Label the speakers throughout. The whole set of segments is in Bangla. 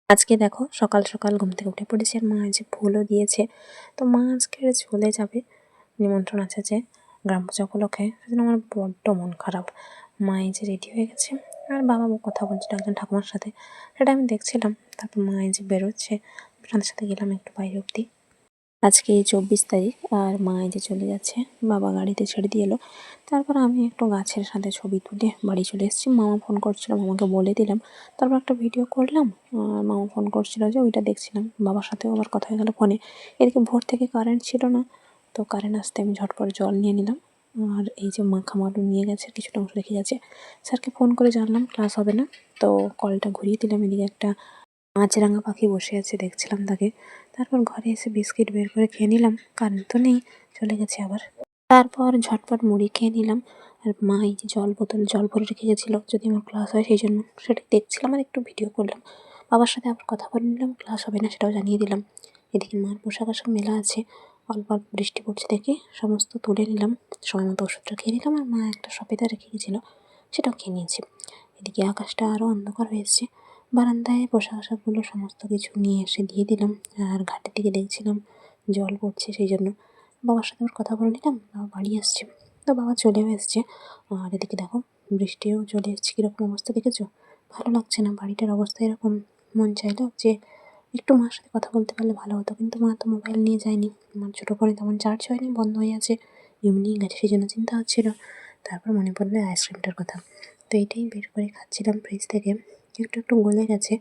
Speaker 1: আজকে দেখো সকাল সকাল ঘুম থেকে উঠে পড়েছি আর মা যে ফুলও দিয়েছে। তো মা আজকে চলে যাবে, নিমন্ত্রণ আছে যে গ্রাম পূজা উপলক্ষে, সেজন্য আমার বড্ড মন খারাপ। মা যে রেডি হয়ে গেছে আর বাবা কথা বলছিল একজন ঠাকুমার সাথে, সেটা আমি দেখছিলাম। তারপর মা যে বেরোচ্ছে, সাথে সাথে গেলাম একটু বাইরে অব্দি। আজকে 24 তারিখ আর মা যে চলে যাচ্ছে, বাবা গাড়িতে ছেড়ে দিয়ে এলো। তারপর আমি একটু গাছের সাথে ছবি তুলে বাড়ি চলে এসেছি। মামা ফোন করছিল, মামাকে বলে দিলাম। তারপর একটা ভিডিও করলাম আর মামা ফোন করছিল যে ওইটা দেখছিলাম। বাবার সাথেও আবার কথা হয়ে গেল ফোনে। এদিকে ভোর থেকে কারেন্ট ছিল না, তো কারেন্ট আসতে আমি ঝটপট জল নিয়ে নিলাম। আর এই যে মাখামালু নিয়ে গেছে, কিছুটা অংশ রেখে গেছে। স্যারকে ফোন করে জানলাম ক্লাস হবে না, তো কলটা ঘুরিয়ে দিলাম। এদিকে একটা মাছরাঙা পাখি বসে আছে, দেখছিলাম তাকে। তারপর ঘরে এসে বিস্কিট বের করে খেয়ে নিলাম, কারেন্ট তো নেই, চলে গেছে আবার। তারপর ঝটপট মুড়ি খেয়ে নিলাম। আর মা এই যে জল ভরে রেখে গেছিলো যদি আমার ক্লাস হয় সেই জন্য, সেটা দেখছিলাম আর একটু ভিডিও করলাম। বাবার সাথে আবার কথা বলে নিলাম, ক্লাস হবে না সেটাও জানিয়ে দিলাম। এদিকে মার পোশাক আশাক মেলা আছে, অল্প অল্প বৃষ্টি পড়ছে দেখে সমস্ত তুলে নিলাম। সময় মতো ওষুধটা খেয়ে নিলাম। আর মা একটা সবেদা রেখে গেছিলো, সেটাও খেয়ে নিয়েছি। এদিকে আকাশটা আরও অন্ধকার হয়ে এসছে। বারান্দায় পোশাক আশাকগুলো সমস্ত কিছু নিয়ে এসে দিয়ে দিলাম। আর ঘাটের দিকে দেখছিলাম জল পড়ছে, সেই জন্য বাবার সাথে আবার কথা বলে নিলাম। বাবা বাড়ি আসছে, তো বাবা চলেও এসছে। আর এদিকে দেখো বৃষ্টিও চলে এসছে। কীরকম অবস্থা দেখেছো? ভালো লাগছে না, বাড়িটার অবস্থা এরকম। মন চাইলো যে একটু মার সাথে কথা বলতে পারলে ভালো হতো, কিন্তু মা তো মোবাইল নিয়ে যায়নি। আমার ছোটো ফোনে তেমন চার্জ হয়নি, বন্ধ হয়ে আছে, এমনি গেছে, সেই জন্য চিন্তা হচ্ছিলো। তারপর মনে পড়লো আইসক্রিমটার কথা, তো এইটাই বের করে খাচ্ছিলাম ফ্রিজ থেকে। একটু একটু গলে গেছে।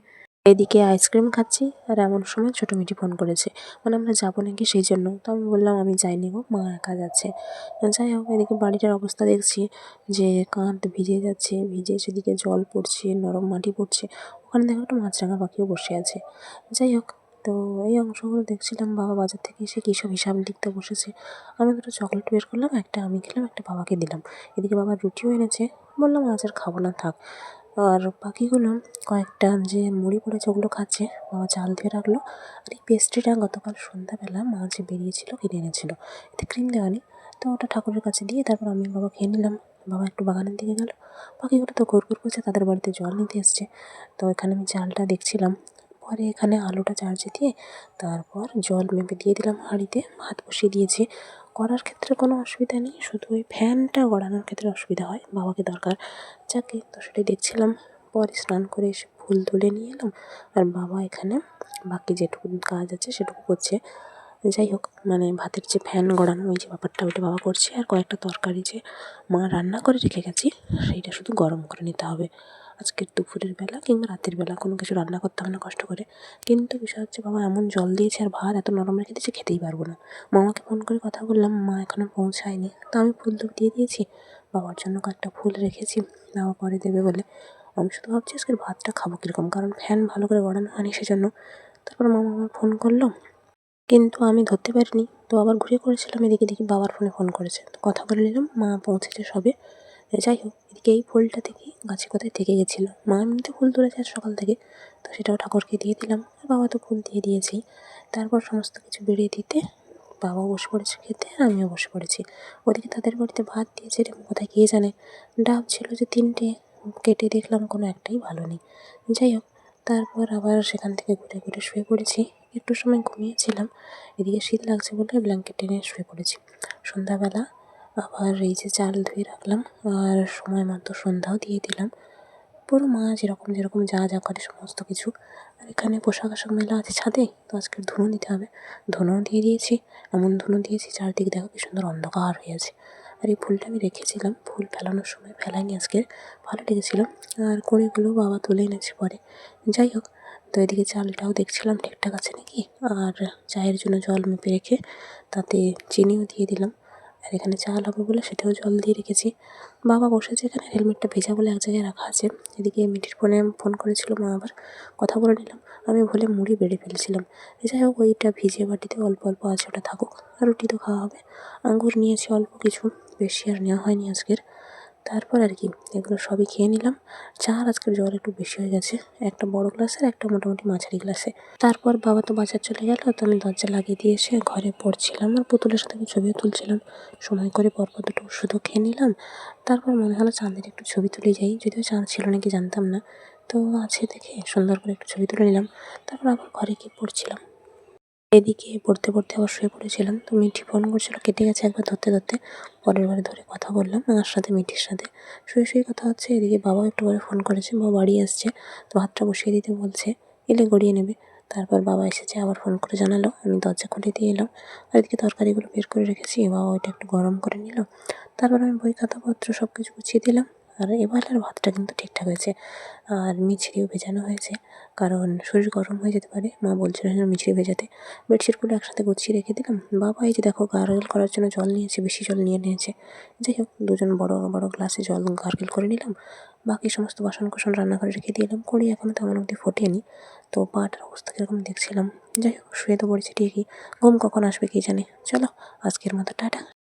Speaker 1: এদিকে আইসক্রিম খাচ্ছি আর এমন সময় ছোটো মিঠি ফোন করেছে, মানে আমরা যাবো নাকি সেই জন্য। তো আমি বললাম আমি যাইনি গো, মা একা যাচ্ছে। যাই হোক, এদিকে বাড়িটার অবস্থা দেখছি যে কাঁধ ভিজে যাচ্ছে, ভিজে সেদিকে জল পড়ছে, নরম মাটি পড়ছে। ওখানে দেখো একটা মাছরাঙা পাখিও বসে আছে। যাই হোক, তো এই অংশগুলো দেখছিলাম। বাবা বাজার থেকে এসে কী সব হিসাব লিখতে বসেছে। আমি দুটো চকলেট বের করলাম, একটা আমি খেলাম, একটা বাবাকে দিলাম। এদিকে বাবা রুটিও এনেছে, বললাম আজ আর খাবো না, থাক। আর পাখিগুলো কয়েকটা যে মুড়ি পড়েছে ওগুলো খাচ্ছে, বাবা চাল দিয়ে রাখলো। আর এই পেস্ট্রিটা গতকাল সন্ধ্যাবেলা মা যে বেরিয়েছিল কিনে এনেছিল, এতে ক্রিম দেওয়া নেই, তো ওটা ঠাকুরের কাছে দিয়ে তারপর আমি বাবা খেয়ে নিলাম। বাবা একটু বাগানের দিকে গেল, পাখিগুলো তো ঘুরঘুর করছে, তাদের বাড়িতে জল নিতে এসছে। তো এখানে আমি চালটা দেখছিলাম। পরে এখানে আলুটা চার্জে দিয়ে তারপর জল মেপে দিয়ে দিলাম হাঁড়িতে, ভাত বসিয়ে দিয়েছি। করার ক্ষেত্রে কোনো অসুবিধা নেই, শুধু ওই ফ্যানটা গড়ানোর ক্ষেত্রে অসুবিধা হয়, বাবাকে দরকার যাকে, তো সেটাই দেখছিলাম। পরে স্নান করে এসে ফুল তুলে নিয়ে এলাম। আর বাবা এখানে বাকি যেটুকু কাজ আছে সেটুকু করছে। যাই হোক, মানে ভাতের যে ফ্যান গড়ানো ওই যে ব্যাপারটা, ওইটা বাবা করছে। আর কয়েকটা তরকারি যে মা রান্না করে রেখে গেছি, সেইটা শুধু গরম করে নিতে হবে। আজকের দুপুরের বেলা কিংবা রাতের বেলা কোনো কিছু রান্না করতে হবে না কষ্ট করে। কিন্তু বিষয় হচ্ছে বাবা এমন জল দিয়েছে আর ভাত এত নরম রেখে দিয়েছে, খেতেই পারবো না। মামাকে ফোন করে কথা বললাম, মা এখনও পৌঁছায়নি। তো আমি ফুল তো দিয়ে দিয়েছি, বাবার জন্য কয়েকটা ফুল রেখেছি, বাবা পরে দেবে বলে। আমি শুধু ভাবছি আজকের ভাতটা খাবো কীরকম, কারণ ফ্যান ভালো করে গড়ানো হয়নি সেজন্য। তারপর মামা আমার ফোন করলো, কিন্তু আমি ধরতে পারিনি। তো আবার ঘুরে করেছিলাম, এদিকে দেখি বাবার ফোনে ফোন করেছে, তো কথা বলে নিলাম। মা পৌঁছেছে সবে। যাই হোক, এদিকে এই ফুলটা দেখি গাছে কোথায় থেকে গেছিলো। মা এমনিতে ফুল তুলেছে আজ সকাল থেকে, তো সেটাও ঠাকুরকে দিয়ে দিলাম। আর বাবা তো ফুল দিয়ে দিয়েছেই। তারপর সমস্ত কিছু বেরিয়ে দিতে বাবাও বসে পড়েছে খেতে, আর আমিও বসে পড়েছি। ওদিকে তাদের বাড়িতে ভাত দিয়েছে, কোথায় কে জানে। ডাব ছিল যে 3টে, কেটে দেখলাম কোনো একটাই ভালো নেই। যাই হোক, তারপর আবার সেখান থেকে ঘুরে ঘুরে শুয়ে পড়েছি। একটু সময় ঘুমিয়েছিলাম, এদিকে শীত লাগছে বলে ব্ল্যাঙ্কেট টেনে শুয়ে পড়েছি। সন্ধ্যাবেলা আবার এই যে চাল ধুয়ে রাখলাম, আর সময় মতো সন্ধ্যাও দিয়ে দিলাম। পুরো মা যেরকম যেরকম যা যা করে সমস্ত কিছু। আর এখানে পোশাক আশাক মেলা আছে ছাদে, তো আজকে ধুনো দিতে হবে, ধুনোও দিয়ে দিয়েছি। এমন ধুনো দিয়েছি চারদিকে দেখো কি সুন্দর অন্ধকার হয়ে আছে। আর এই ফুলটা আমি রেখেছিলাম, ফুল ফেলানোর সময় ফেলাইনি আজকে, ভালো লেগেছিলো। আর কড়িগুলো বাবা তুলে এনেছে পরে। যাই হোক, তো এদিকে চালটাও দেখছিলাম ঠিকঠাক আছে নাকি। আর চায়ের জন্য জল মেপে রেখে তাতে চিনিও দিয়ে দিলাম। আর এখানে চাল হবে বলে সেটাও জল দিয়ে রেখেছি। বাবা বসেছে এখানে, হেলমেটটা ভেজা বলে এক জায়গায় রাখা আছে। এদিকে মিঠির ফোনে ফোন করেছিল মা, আবার কথা বলে নিলাম। আমি ভুলে মুড়ি বেড়ে ফেলেছিলাম। যাই হোক, ওইটা ভিজে বাটিতে অল্প অল্প আছে, ওটা থাকুক। আর রুটি তো খাওয়া হবে। আঙ্গুর নিয়েছি অল্প কিছু, বেশি আর নেওয়া হয়নি আজকের। তারপর আর কি এগুলো সবই খেয়ে নিলাম। চার আজকের জ্বর একটু বেশি হয়ে গেছে, একটা বড় গ্লাসে আর একটা মোটামুটি মাঝারি গ্লাসে। তারপর বাবা তো বাজার চলে গেল, তো আমি দরজা লাগিয়ে দিয়ে এসে ঘরে পড়ছিলাম আর পুতুলের সাথে আমি ছবিও তুলছিলাম। সময় করে পরপর দুটো ওষুধও খেয়ে নিলাম। তারপর মনে হলো চাঁদের একটু ছবি তুলে যাই, যদিও চাঁদ ছিল নাকি জানতাম না। তো আছে দেখে সুন্দর করে একটু ছবি তুলে নিলাম। তারপর আবার ঘরে গিয়ে পড়ছিলাম। এদিকে পড়তে, পড়তে আবার শুয়ে পড়েছিলাম। তো মিঠি ফোন করছিল, কেটে গেছে একবার ধরতে, ধরতে। পরের বারে ধরে কথা বললাম আমার সাথে, মিঠির সাথে। শুয়ে, শুয়ে কথা হচ্ছে। এদিকে বাবাও একটু পরে ফোন করেছে। বাবা বাড়ি আসছে। তো ভাতটা বসিয়ে দিতে বলছে। এলে গড়িয়ে নেবে। তারপর বাবা এসেছে, আবার ফোন করে জানালো। আমি দরজা খুলে দিয়ে এলাম। আর এদিকে তরকারিগুলো বের করে রেখেছি। বাবা ওইটা একটু গরম করে নিল। তারপর আমি বই খাতাপত্র সবকিছু গুছিয়ে দিলাম। আর এবেলার ভাতটা কিন্তু ঠিকঠাক হয়েছে। আর মিছরিও ভেজানো হয়েছে। কারণ শরীর গরম হয়ে যেতে পারে। মা বলছিল যেন মিছরি ভেজাতে। বেডশিটগুলো একসাথে গুছিয়ে রেখে দিলাম। বাবা এই যে দেখো গার্গেল করার জন্য জল নিয়েছে, বেশি জল নিয়ে নিয়েছে। যাই হোক, দুজন বড়, বড় গ্লাসে জল গার্গেল করে নিলাম। বাকি সমস্ত বাসন-কোসন রান্নাঘরে রেখে দিয়ে এলাম। কড়ি এখনো তেমন অব্দি ফোটেনি। তো পাটার অবস্থা কিরকম দেখছিলাম। যাই হোক, শুয়ে তো পড়েছি ঠিকই। ঘুম কখন আসবে কে জানে। চলো, আজকের মতো টাটা।